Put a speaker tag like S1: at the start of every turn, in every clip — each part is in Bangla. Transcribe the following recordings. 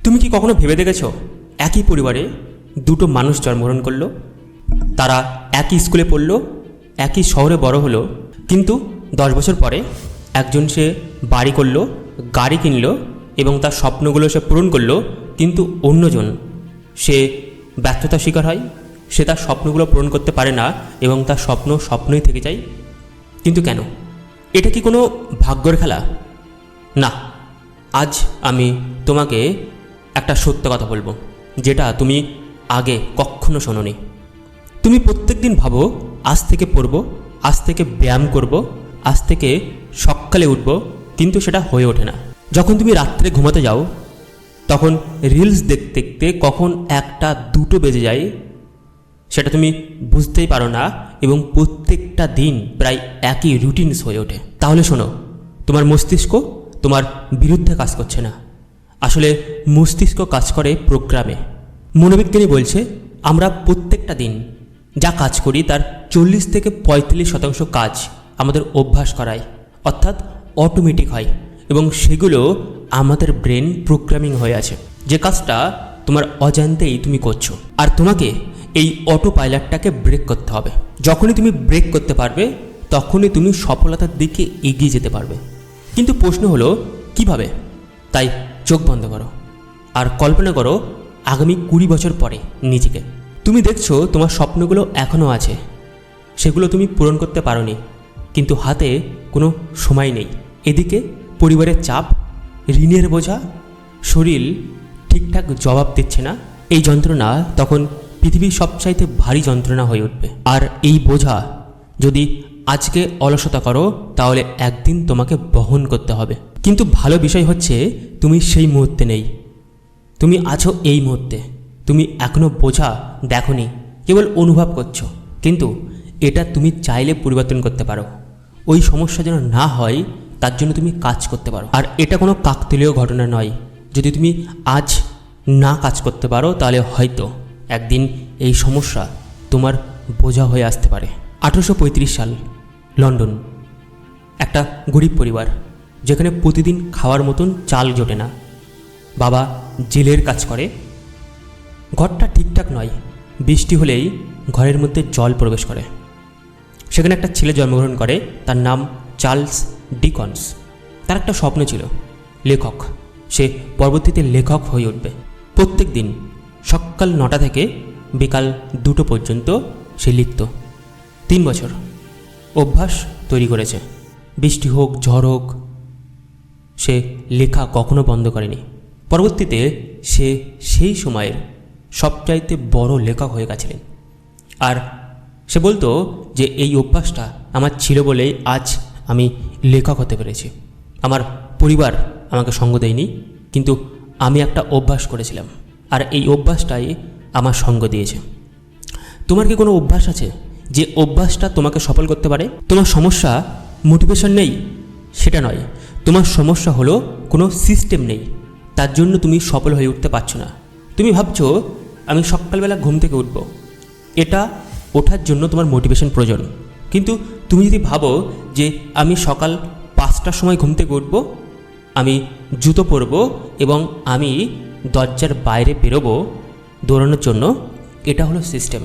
S1: তুমি কি কখনো ভেবে দেখেছো একই পরিবারে দুটো মানুষ জন্মগ্রহণ করলো, তারা একই স্কুলে পড়লো, একই শহরে বড় হলো, কিন্তু 10 বছর পরে একজন সে বাড়ি করলো, গাড়ি কিনলো এবং তার স্বপ্নগুলো সে পূরণ করলো, কিন্তু অন্যজন সে ব্যর্থতার শিকার হয়, সে তার স্বপ্নগুলো পূরণ করতে পারে না এবং তার স্বপ্ন স্বপ্নই থেকে যায়। কিন্তু কেন? এটা কি কোনো ভাগ্যের খেলা? না। আজ আমি তোমাকে একটা সত্য কথা বলবো, যেটা তুমি আগে কখনো শোনোনি। তুমি প্রত্যেক দিন ভাবো আজ থেকে পড়বো, আজ থেকে ব্যায়াম করব, আজ থেকে সকালে উঠব, কিন্তু সেটা হয়ে ওঠে না। যখন তুমি রাত্রে ঘুমাতে যাও তখন রিলস দেখতে দেখতে কখন 1টা 2টো বেজে যায় সেটা তুমি বুঝতেই পারো না এবং প্রত্যেকটা দিন প্রায় একই রুটিনস হয়ে ওঠে। তাহলে শোনো, তোমার মস্তিষ্ক তোমার বিরুদ্ধে কাজ করছে না, আসলে মস্তিষ্ক কাজ করে প্রোগ্রামে। মনোবিজ্ঞানী বলছে আমরা প্রত্যেকটা দিন যা কাজ করি তার 40 থেকে 45% কাজ আমাদের অভ্যাস করায়, অর্থাৎ অটোমেটিক হয়, এবং সেগুলো আমাদের ব্রেন প্রোগ্রামিং হয়ে আছে, যে কাজটা তোমার অজান্তেই তুমি করছো। আর তোমাকে এই অটো পাইলটটাকে ব্রেক করতে হবে। যখনই তুমি ব্রেক করতে পারবে তখনই তুমি সফলতার দিকে এগিয়ে যেতে পারবে। কিন্তু প্রশ্ন হলো কিভাবে? তাই চোখ বন্ধ করো আর কল্পনা করো আগামী 20 বছর পরে নিজেকে। তুমি দেখছো তোমার স্বপ্নগুলো এখনও আছে, সেগুলো তুমি পূরণ করতে পারোনি, কিন্তু হাতে কোনো সময় নেই। এদিকে পরিবারের চাপ, ঋণের বোঝা, শরীর ঠিকঠাক জবাব দিচ্ছে না। এই যন্ত্রণা তখন পৃথিবীর সবচাইতে ভারী যন্ত্রণা হয়ে উঠবে। আর এই বোঝা যদি আজকে অলসতা করো তাহলে একদিন তোমাকে বহন করতে হবে। কিন্তু ভালো বিষয় হচ্ছে তুমি সেই মুহূর্তে নেই, তুমি আছো এই মুহূর্তে। তুমি এখনও বোঝা দেখোনি, কেবল অনুভব করছো, কিন্তু এটা তুমি চাইলে পরিবর্তন করতে পারো। ওই সমস্যা যেন না হয় তার জন্য তুমি কাজ করতে পারো। আর এটা কোনো কাকতালীয় ঘটনা নয়। যদি তুমি আজ না কাজ করতে পারো তাহলে হয়তো একদিন এই সমস্যা তোমার বোঝা হয়ে আসতে পারে। 1835 সাল, লন্ডন। একটা গরিব পরিবার, যেখানে প্রতিদিন খাওয়ার মতন চাল জোটে না। বাবা জেলের কাজ করে, ঘরটা ঠিকঠাক নয়, বৃষ্টি হলেই ঘরের মধ্যে জল প্রবেশ করে। সেখানে একটা ছেলে জন্মগ্রহণ করে, তার নাম চার্লস ডিকন্স। তার একটা স্বপ্ন ছিল লেখক, সে পরবর্তীতে লেখক হয়ে উঠবে। প্রত্যেক দিন সকাল 9টা থেকে বিকাল 2টো পর্যন্ত সে লিখত। 3 বছর অভ্যাস তৈরি করেছে, বৃষ্টি হোক ঝড় হোক সে লেখা কখনো বন্ধ করেনি। পরবর্তীতে সে সেই সময়ের সবচাইতে বড় লেখক হয়ে গেছিলেন। আর সে বলতো যে এই অভ্যাসটা আমার ছিল বলেই আজ আমি লেখক হতে পেরেছি। আমার পরিবার আমাকে সঙ্গ দেয়নি, কিন্তু আমি একটা অভ্যাস করেছিলাম, আর এই অভ্যাসটাই আমার সঙ্গ দিয়েছে। তোমার কি কোনো অভ্যাস আছে যে অভ্যাসটা তোমাকে সফল করতে পারে? তোমার সমস্যা মোটিভেশন নেই সেটা নয়, তোমার সমস্যা হলো কোনো সিস্টেম নেই, তার জন্য তুমি সফল হয়ে উঠতে পারছো না। তুমি ভাবছো আমি সকালবেলা ঘুম থেকে উঠবো, এটা ওঠার জন্য তোমার মোটিভেশন প্রয়োজন। কিন্তু তুমি যদি ভাবো যে আমি সকাল 5টার সময় ঘুম থেকে উঠবো, আমি জুতো পরবো এবং আমি দরজার বাইরে বেরোবো দৌড়ানোর জন্য, এটা হলো সিস্টেম।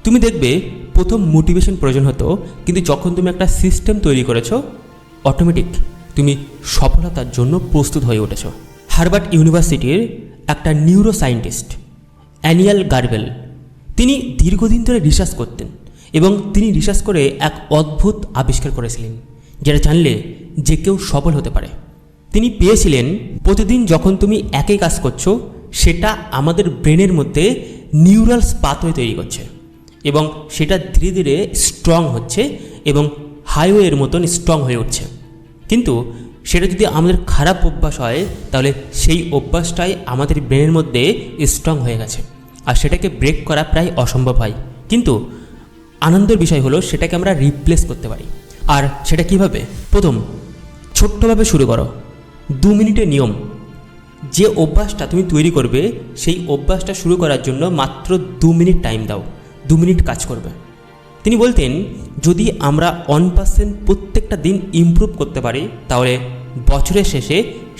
S1: তুমি দেখবে প্রথম মোটিভেশন প্রয়োজন হতো, কিন্তু যখন তুমি একটা সিস্টেম তৈরি করেছো অটোমেটিক তুমি সফলতার জন্য প্রস্তুত হয়ে উঠেছো। হার্ভার্ড ইউনিভার্সিটির একটা নিউরো সায়েন্টিস্ট অ্যানিয়াল গার্বেল, তিনি দীর্ঘদিন ধরে রিসার্চ করতেন এবং তিনি রিসার্চ করে এক অদ্ভুত আবিষ্কার করেছিলেন, যেটা জানলে যে কেউ সফল হতে পারে। তিনি পেয়েছিলেন প্রতিদিন যখন তুমি একই কাজ করছো সেটা আমাদের ব্রেনের মধ্যে নিউরালস পাথওয়ে তৈরি করছে এবং সেটা ধীরে ধীরে স্ট্রং হচ্ছে এবং হাইওয়ের মতন স্ট্রং হয়ে উঠছে। কিন্তু সেটা যদি আমাদের খারাপ অভ্যাস হয় তাহলে সেই অভ্যাসটাই আমাদের ব্রেনের মধ্যে স্ট্রং হয়ে গেছে, আর সেটাকে ব্রেক করা প্রায় অসম্ভব হয়। কিন্তু আনন্দের বিষয় হলো সেটাকে আমরা রিপ্লেস করতে পারি। আর সেটা কিভাবে? প্রথম, ছোট্টভাবে শুরু করো। 2 মিনিটের নিয়ম। যে অভ্যাসটা তুমি তৈরি করবে সেই অভ্যাসটা শুরু করার জন্য মাত্র 2 মিনিট টাইম দাও, 2 মিনিট কাজ করবে। তিনি বলতেন যদি আমরা 1% প্রত্যেকটা দিন ইমপ্রুভ করতে পারি তাহলে বছরের শেষে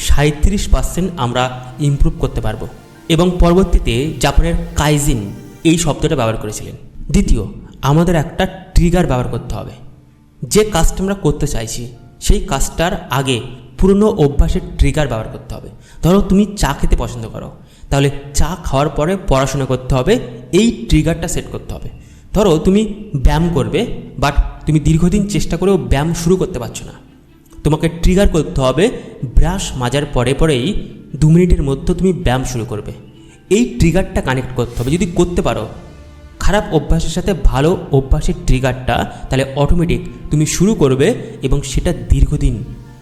S1: 37% আমরা ইমপ্রুভ করতে পারবো। এবং পরবর্তীতে জাপানের কাইজিন এই শব্দটা ব্যবহার করেছিলেন। দ্বিতীয়, আমাদের একটা ট্রিগার ব্যবহার করতে হবে। যে কাজটা আমরা করতে চাইছি সেই কাজটার আগে পুরনো অভ্যাসের ট্রিগার ব্যবহার করতে হবে। ধরো তুমি চা খেতে পছন্দ করো, তাহলে চা খাওয়ার পরে পড়াশোনা করতে হবে, এই ট্রিগারটা সেট করতে হবে। ধরো তুমি ব্যায়াম করবে, বাট তুমি দীর্ঘদিন চেষ্টা করেও ব্যায়াম শুরু করতে পারছো না, তোমাকে ট্রিগার করতে হবে ব্রাশ মাজার পরে পরেই 2 মিনিটের মধ্যে তুমি ব্যায়াম শুরু করবে। এই ট্রিগারটা কানেক্ট করতে হবে। যদি করতে পারো খারাপ অভ্যাসের সাথে ভালো অভ্যাসের ট্রিগারটা, তাহলে অটোমেটিক তুমি শুরু করবে এবং সেটা দীর্ঘদিন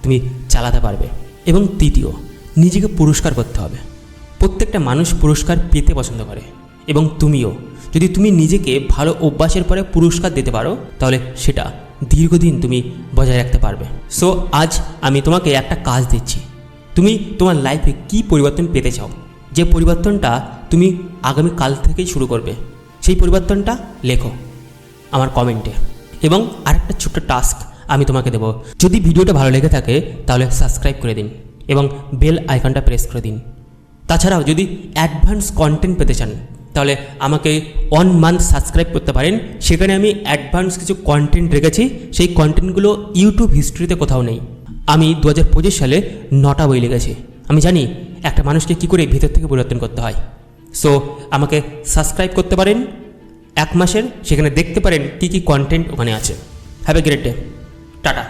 S1: তুমি চালাতে পারবে। এবং তৃতীয়, নিজেকে পুরস্কার করতে হবে। প্রত্যেকটা মানুষ পুরস্কার পেতে পছন্দ করে এবং তুমিও। যদি তুমি নিজেকে ভালো অভ্যাসের পরে পুরস্কার দিতে পারো তাহলে সেটা দীর্ঘদিন তুমি বজায় রাখতে পারবে। সো আজ আমি তোমাকে একটা কাজ দিচ্ছি। তুমি তোমার লাইফে কি পরিবর্তন পেতে চাও, যে পরিবর্তনটা তুমি আগামী কাল থেকেই শুরু করবে, সেই পরিবর্তনটা লেখো আমার কমেন্টে। এবং আরেকটা ছোট্ট টাস্ক আমি তোমাকে দেবো। যদি ভিডিওটা ভালো লেগে থাকে তাহলে সাবস্ক্রাইব করে দিন এবং বেল আইকনটা প্রেস করে দিন। তাছাড়াও যদি অ্যাডভান্স কন্টেন্ট পেতে চান তাহলে আমাকে 1 মান্থ সাবস্ক্রাইব করতে পারেন। সেখানে আমি অ্যাডভান্স কিছু কন্টেন্ট রেখেছি, সেই কন্টেন্টগুলো ইউটিউব হিস্ট্রিতে কোথাও নেই। আমি 2025 সালে 9টা বই লিখেছি। আমি জানি একটা মানুষকে কী করে ভিতর থেকে পরিবর্তন করতে হয়। সো আমাকে সাবস্ক্রাইব করতে পারেন 1 মাসের, সেখানে দেখতে পারেন কী কী কন্টেন্ট ওখানে আছে। Have a great day. Tata.